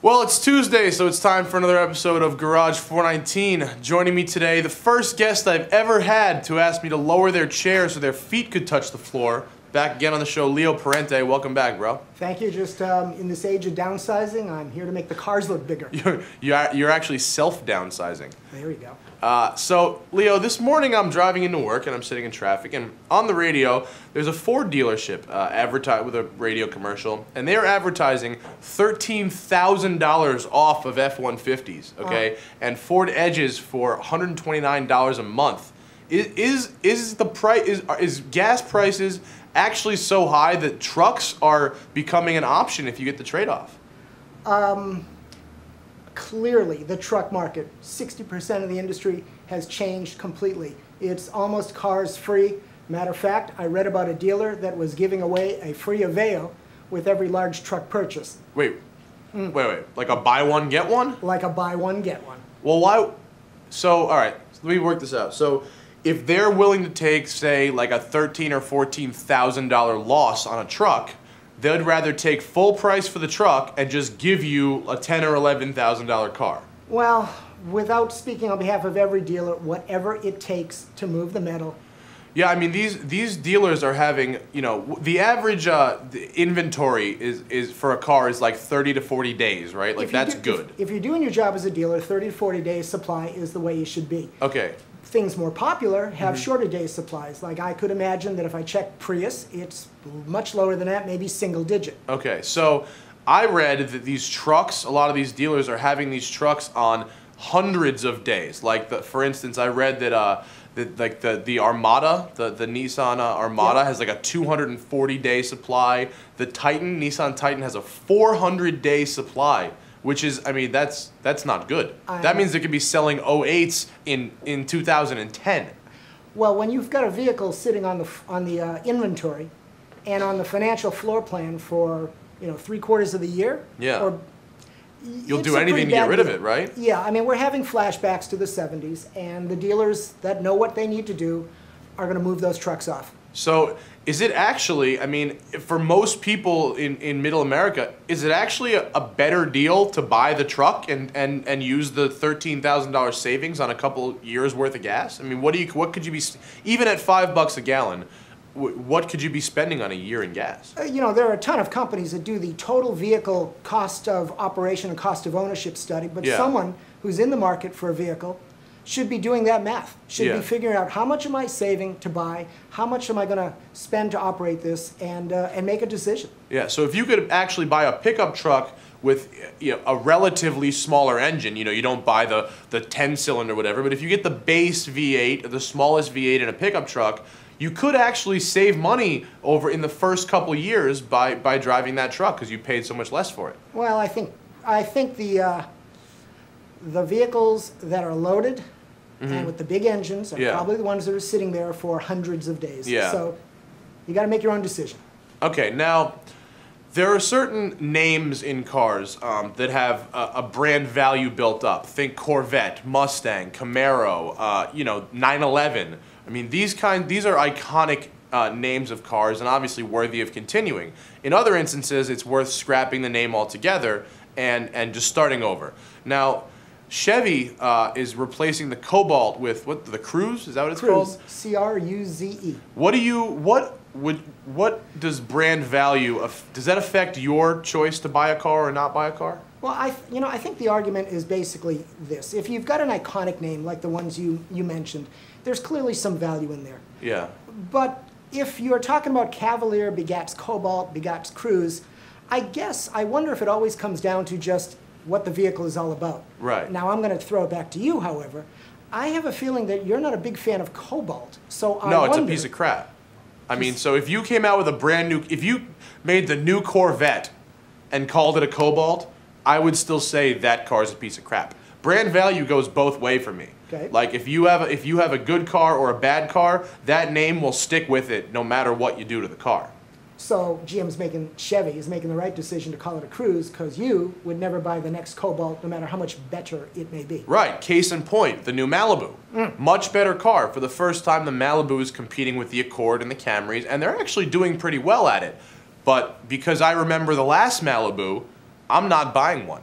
Well, it's Tuesday, so it's time for another episode of Garage419. Joining me today, the first guest I've ever had to ask me to lower their chair so their feet could touch the floor. Back again on the show, Leo Parente. Welcome back, bro. Thank you. Just in this age of downsizing, I'm here to make the cars look bigger. You're actually self-downsizing. There you go. So, Leo, this morning I'm driving into work and I'm sitting in traffic, and on the radio, there's a Ford dealership with a radio commercial, and they are advertising $13,000 off of F-150s, okay, and Ford Edges for $129 a month. Is gas prices actually so high that trucks are becoming an option if you get the trade-off? Clearly, the truck market, 60% of the industry has changed completely. It's almost cars free. Matter of fact, I read about a dealer that was giving away a free Aveo with every large truck purchase. Wait, like a buy one, get one? Like a buy one, get one. Well, why? So, all right, let me work this out. So, if they're willing to take, say, like a $13,000 or $14,000 loss on a truck, they'd rather take full price for the truck and just give you a $10,000 or $11,000 car. Well, without speaking on behalf of every dealer, whatever it takes to move the metal. Yeah, I mean, these dealers are having, you know, the average the inventory is for a car is like 30 to 40 days, right? Like, that's good. If you're doing your job as a dealer, 30 to 40 days supply is the way you should be. Okay. Things more popular have shorter day supplies. Like, I could imagine that if I check Prius, it's much lower than that, maybe single digit. Okay, so I read that these trucks, a lot of these dealers are having these trucks on hundreds of days. Like, for instance, I read that the Armada, the Nissan Armada has like a 240-day supply. The Nissan Titan has a 400-day supply. Which is, I mean, that's not good. That means they could be selling 08s in 2010. Well, when you've got a vehicle sitting on the inventory and on the financial floor plan for 3/4 of the year, yeah, you'll do anything to get rid of it, right? Yeah, I mean, we're having flashbacks to the 70s, and the dealers that know what they need to do are going to move those trucks off. So, is it actually, I mean, for most people in Middle America, is it actually a better deal to buy the truck and use the $13,000 savings on a couple years worth of gas? I mean, what could you be, even at $5 a gallon, what could you be spending on a year in gas? There are a ton of companies that do the total vehicle cost of operation and cost of ownership study, but someone who's in the market for a vehicle should be doing that math, should be figuring out how much am I saving to buy, how much am I going to spend to operate this, and make a decision. Yeah, so if you could actually buy a pickup truck with a relatively smaller engine, you don't buy the 10-cylinder whatever, but if you get the base V8, the smallest V8 in a pickup truck, you could actually save money in the first couple years by driving that truck because you paid so much less for it. Well, I think the vehicles that are loaded and with the big engines are probably the ones that are sitting there for hundreds of days. Yeah. So you got to make your own decision. Okay, now there are certain names in cars that have a brand value built up. Think Corvette, Mustang, Camaro, 911. I mean, these are iconic names of cars and obviously worthy of continuing. In other instances, it's worth scrapping the name altogether and just starting over. Now, Chevy is replacing the Cobalt with the Cruze? Is that what it's called? C-R-U-Z-E. What does brand value, does that affect your choice to buy a car or not buy a car? Well, I think the argument is basically this. If you've got an iconic name like the ones you mentioned, there's clearly some value in there. Yeah. But if you're talking about Cavalier begats Cobalt begats Cruze, I wonder if it always comes down to just what the vehicle is all about. Right. Now, I'm going to throw it back to you, however. I have a feeling that you're not a big fan of Cobalt, so No, it's a piece of crap. I mean, so if you came out with if you made the new Corvette and called it a Cobalt, I would still say that car is a piece of crap. Brand value goes both ways for me. Okay. Like, if you have a good car or a bad car, that name will stick with it no matter what you do to the car. So Chevy is making the right decision to call it a Cruze because you would never buy the next Cobalt no matter how much better it may be. Right. Case in point, the new Malibu. Much better car. For the first time, the Malibu is competing with the Accord and the Camrys, and they're actually doing pretty well at it. But because I remember the last Malibu, I'm not buying one.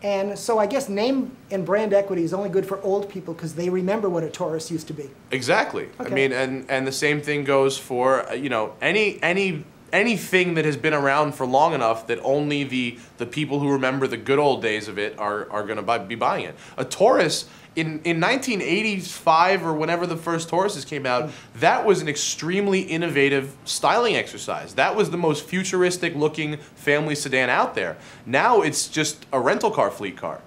And so I guess name and brand equity is only good for old people because they remember what a Taurus used to be. Exactly. Okay. I mean, and the same thing goes for, you know, anything that has been around for long enough that only the people who remember the good old days of it are going to be buying it. A Taurus in 1985 or whenever the first Tauruses came out, that was an extremely innovative styling exercise. That was the most futuristic looking family sedan out there. Now it's just a rental car fleet car.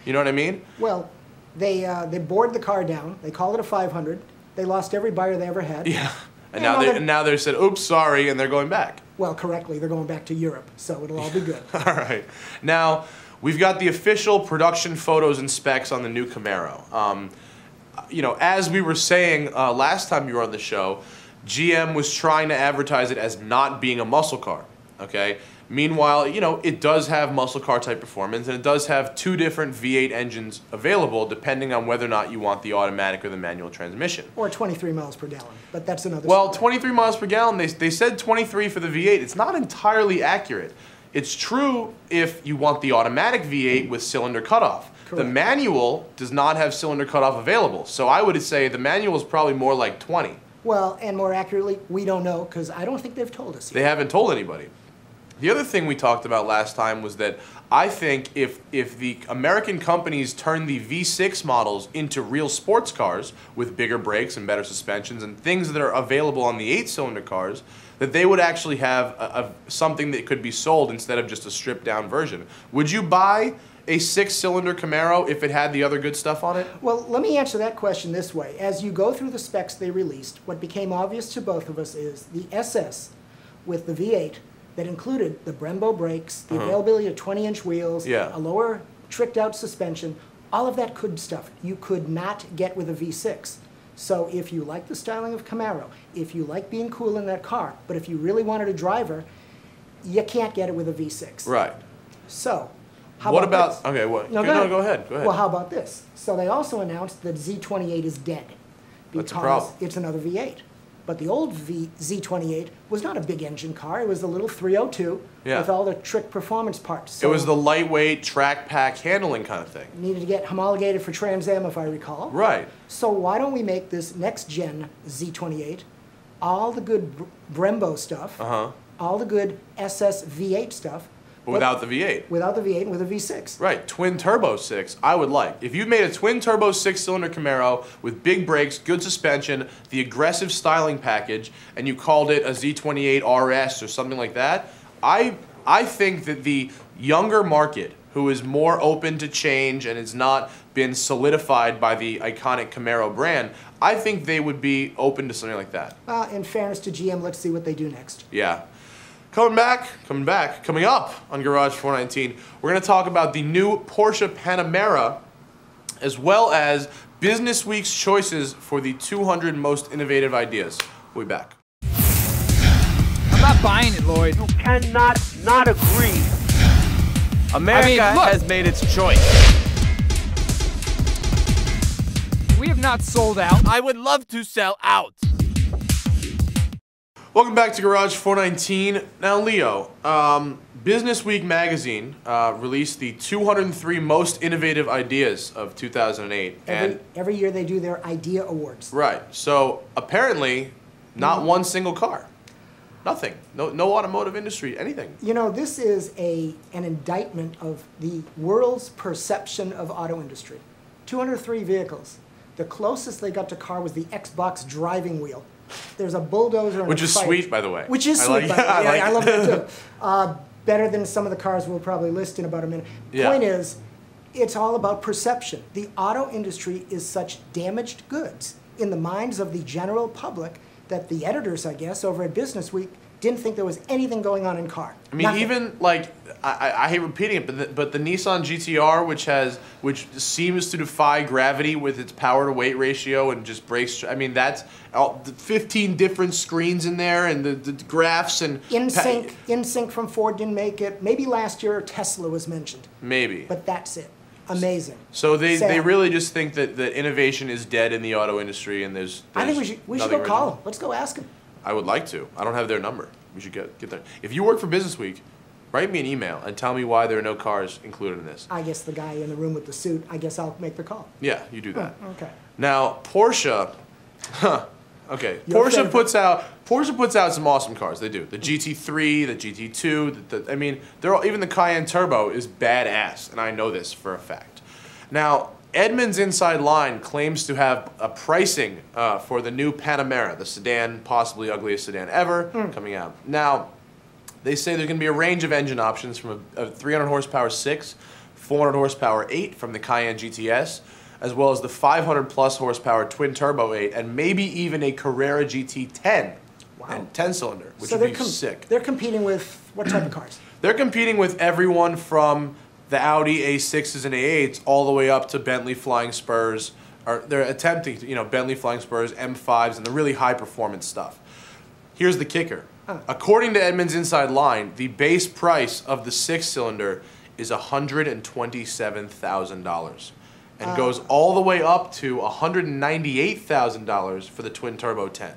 You know what I mean? Well, they bored the car down. They called it a 500. They lost every buyer they ever had. Yeah. And now they're said, oops, sorry, and they're going back. Well, correctly, they're going back to Europe, so it'll all be good. All right. Now, we've got the official production photos and specs on the new Camaro. You know, as we were saying last time you were on the show, GM was trying to advertise it as not being a muscle car, okay? Meanwhile, you know, it does have muscle car type performance, and it does have 2 different V8 engines available depending on whether or not you want the automatic or the manual transmission. Or 23 miles per gallon, but that's another Well, story. 23 miles per gallon, they said 23 for the V8. It's not entirely accurate. It's true if you want the automatic V8 with cylinder cutoff. Correct. The manual does not have cylinder cutoff available, so I would say the manual is probably more like 20. Well, and more accurately, we don't know because I don't think they've told us yet. They haven't told anybody. The other thing we talked about last time was that I think if the American companies turn the V6 models into real sports cars with bigger brakes and better suspensions and things that are available on the 8-cylinder cars, that they would actually have something that could be sold instead of just a stripped-down version. Would you buy a 6-cylinder Camaro if it had the other good stuff on it? Well, let me answer that question this way. As you go through the specs they released, what became obvious to both of us is the SS with the V8 that included the Brembo brakes, the availability of 20-inch wheels, a lower tricked-out suspension, all of that good stuff you could not get with a V6. So if you like the styling of Camaro, if you like being cool in that car, but if you really wanted a driver, you can't get it with a V6. Right. So, how what about this? Okay, what? No, go ahead. Well, how about this? So they also announced that Z28 is dead because That's a problem. it's another V8. But the old Z28 was not a big engine car. It was the little 302 with all the trick performance parts. So it was the lightweight track pack handling kind of thing. Needed to get homologated for Trans Am, if I recall. Right. So why don't we make this next-gen Z28 all the good Brembo stuff, all the good SS V8 stuff, but without the V8. Without the V8 and with a V6. Right, twin turbo 6, I would like. If you made a twin turbo 6-cylinder Camaro with big brakes, good suspension, the aggressive styling package, and you called it a Z28 RS or something like that, I think that the younger market who is more open to change and has not been solidified by the iconic Camaro brand, I think they would be open to something like that. In fairness to GM, let's see what they do next. Yeah. Coming up on Garage 419, we're going to talk about the new Porsche Panamera, as well as Business Week's choices for the 200 most innovative ideas. We'll be back. I'm not buying it, Lloyd. You cannot not agree. America has made its choice. We have not sold out. I would love to sell out. Welcome back to Garage 419. Now, Leo, Business Week magazine released the 203 most innovative ideas of 2008. Every year they do their idea awards. Right. So apparently, not one single car. Nothing. No automotive industry, anything. You know, this is an indictment of the world's perception of auto industry. 203 vehicles. The closest they got to car was the Xbox driving wheel. There's a bulldozer and Which is sweet, by the way. Which is sweet, by the way. I love that too. Better than some of the cars we'll probably list in about a minute. Point is, it's all about perception. The auto industry is such damaged goods in the minds of the general public that the editors, I guess, over at Business Week didn't think there was anything going on in car. I mean, Nothing. even like I hate repeating it, but the Nissan GTR, which seems to defy gravity with its power to weight ratio and just brakes. I mean, that's 15 different screens in there and the graphs and InSync from Ford didn't make it. Maybe last year Tesla was mentioned. Maybe. But that's it. Amazing. So they really just think that innovation is dead in the auto industry, and there's I think we should go call them. Let's go ask them. I would like to. I don't have their number. We should get there. If you work for Business Week, Write me an email and tell me why there are no cars included in this. I guess the guy in the room with the suit, I guess I'll make the call. Yeah, you do that. Okay. Now, Porsche, okay, Your Porsche favorite. puts out some awesome cars. They do. The GT3, the GT2, I mean, even the Cayenne Turbo is badass, and I know this for a fact. Now, Edmunds Inside Line claims to have a pricing for the new Panamera, the sedan, possibly ugliest sedan ever, coming out. Now, they say there's going to be a range of engine options from a 300 horsepower 6, 400 horsepower 8 from the Cayenne GTS, as well as the 500 plus horsepower twin turbo 8, and maybe even a Carrera GT 10 and 10 cylinder, which would be sick. They're competing with what type of cars? They're competing with everyone from the Audi A6s and A8s all the way up to Bentley Flying Spurs, or they're attempting to, Bentley Flying Spurs, M5s, and the really high performance stuff. Here's the kicker. According to Edmunds Inside Line, the base price of the 6-cylinder is $127,000 and goes all the way up to $198,000 for the twin turbo 10.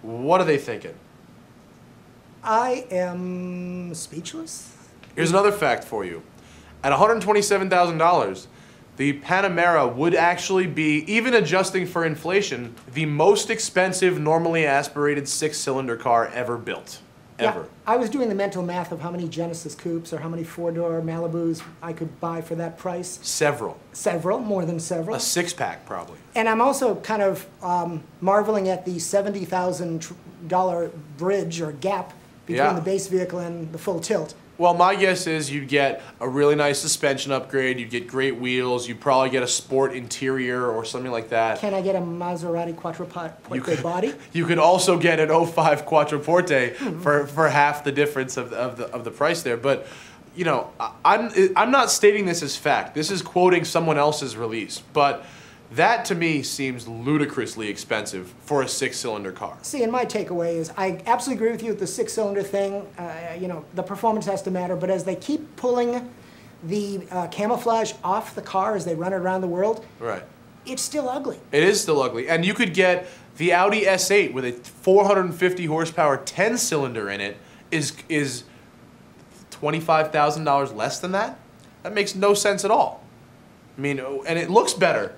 What are they thinking? I am speechless. Here's another fact for you. At $127,000, the Panamera would actually be, even adjusting for inflation, the most expensive normally aspirated 6-cylinder car ever built. Ever. Yeah, I was doing the mental math of how many Genesis Coupes or how many 4-door Malibus I could buy for that price. Several. Several, more than several. A 6-pack, probably. And I'm also kind of marveling at the $70,000 bridge or gap between the base vehicle and the full tilt. Well, my guess is you'd get a really nice suspension upgrade, you'd get great wheels, you'd probably get a sport interior or something like that. Can I get a Maserati Quattroporte body? You could also get an 05 Quattroporte for half the difference of the price there. But, I'm not stating this as fact. This is quoting someone else's release. But that, to me, seems ludicrously expensive for a 6-cylinder car. See, and my takeaway is I absolutely agree with you with the 6-cylinder thing. The performance has to matter, but as they keep pulling the camouflage off the car as they run it around the world, right, it's still ugly. It is still ugly. And you could get the Audi S8 with a 450 horsepower 10-cylinder in it is $25,000 less than that? That makes no sense at all. I mean, and it looks better.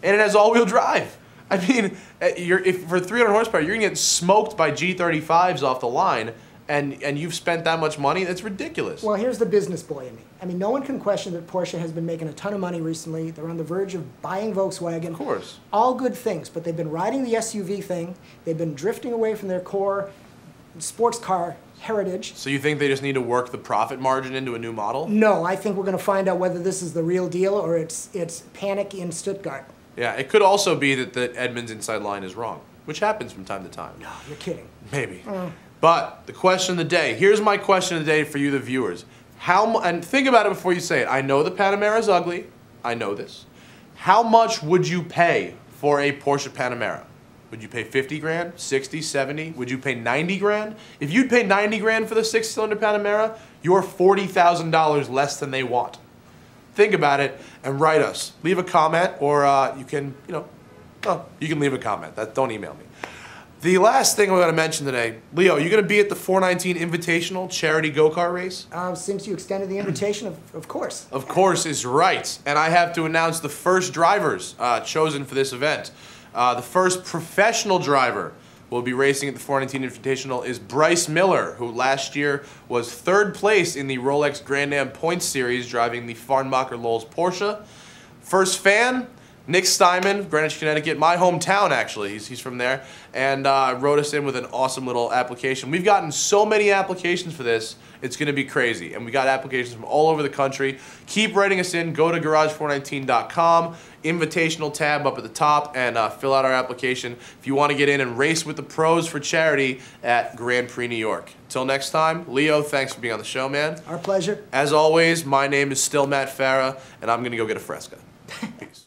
And it has all-wheel drive. I mean, if for 300 horsepower, you're going to get smoked by G35s off the line, and you've spent that much money? That's ridiculous. Well, here's the business boy in me. I mean, no one can question that Porsche has been making a ton of money recently. They're on the verge of buying Volkswagen. Of course. All good things, but they've been riding the SUV thing. They've been drifting away from their core sports car heritage. So you think they just need to work the profit margin into a new model? No, I think we're going to find out whether this is the real deal or it's panic in Stuttgart. Yeah, it could also be that the Edmunds Inside Line is wrong, which happens from time to time. No, you're kidding. Maybe. But the question of the day, here's my question of the day for you, the viewers. And think about it before you say it. I know the Panamera is ugly. I know this. How much would you pay for a Porsche Panamera? Would you pay 50 grand, 60, 70? Would you pay 90 grand? If you'd pay 90 grand for the 6-cylinder Panamera, you're $40,000 less than they want. Think about it and write us. Leave a comment, or you can, you can leave a comment. Don't email me. The last thing we're going to mention today, Leo, you're going to be at the 419 Invitational Charity Go-Kart race? Since you extended the invitation, of course. Of course is right. And I have to announce the first drivers chosen for this event. The first professional driver will be racing at the 419 Invitational is Bryce Miller, who last year was 3rd place in the Rolex Grand Am Points Series, driving the Farnbacher-Lowes Porsche. First fan, Nick Steinman, Greenwich, Connecticut, my hometown actually, he's from there, and wrote us in with an awesome little application. We've gotten so many applications for this, it's going to be crazy, and we got applications from all over the country. Keep writing us in, go to garage419.com, invitational tab up at the top, and fill out our application if you want to get in and race with the pros for charity at Grand Prix New York. Until next time, Leo, thanks for being on the show, man. Our pleasure. As always, my name is still Matt Farah, and I'm going to go get a Fresca. Peace.